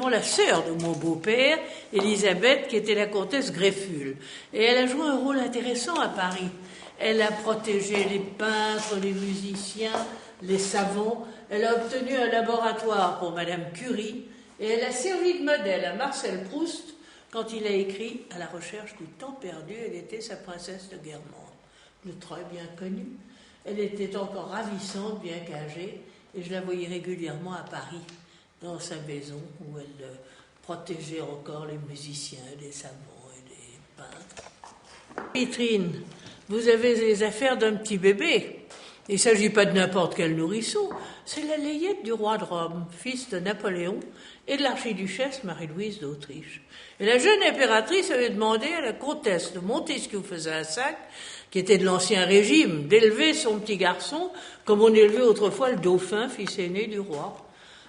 également la sœur de mon beau-père, Élisabeth, qui était la comtesse Greffule. Et elle a joué un rôle intéressant à Paris. Elle a protégé les peintres, les musiciens, les savants. Elle a obtenu un laboratoire pour Madame Curie. Et elle a servi de modèle à Marcel Proust quand il a écrit « À la recherche du temps perdu ». Elle était sa princesse de Guermantes. Je l'ai très bien connue. Elle était encore ravissante, bien qu'âgée, et je la voyais régulièrement à Paris, dans sa maison, où elle protégeait encore les musiciens, les savants et les peintres. Vitrine, vous avez les affaires d'un petit bébé. Il ne s'agit pas de n'importe quel nourrisson, c'est la layette du roi de Rome, fils de Napoléon et de l'archiduchesse Marie-Louise d'Autriche. Et la jeune impératrice avait demandé à la comtesse de Montesquieu-Fezensac, qui était de l'ancien régime, d'élever son petit garçon comme on élevait autrefois le dauphin, fils aîné du roi.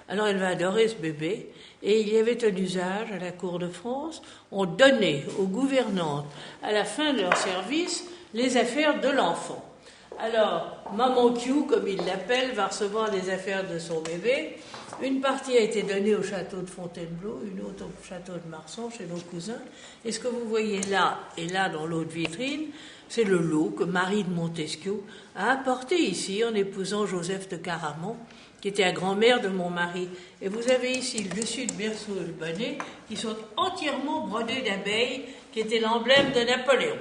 Alors elle va adorer ce bébé, et il y avait un usage à la cour de France, on donnait aux gouvernantes, à la fin de leur service, les affaires de l'enfant. Alors, Maman Q, comme il l'appelle, va recevoir les affaires de son bébé. Une partie a été donnée au château de Fontainebleau, une autre au château de Marsan, chez nos cousins. Et ce que vous voyez là et là dans l'autre vitrine, c'est le lot que Marie de Montesquieu a apporté ici en épousant Joseph de Caraman, qui était la grand-mère de mon mari. Et vous avez ici le dessus de berceau et le bonnet qui sont entièrement brodés d'abeilles, qui était l'emblème de Napoléon.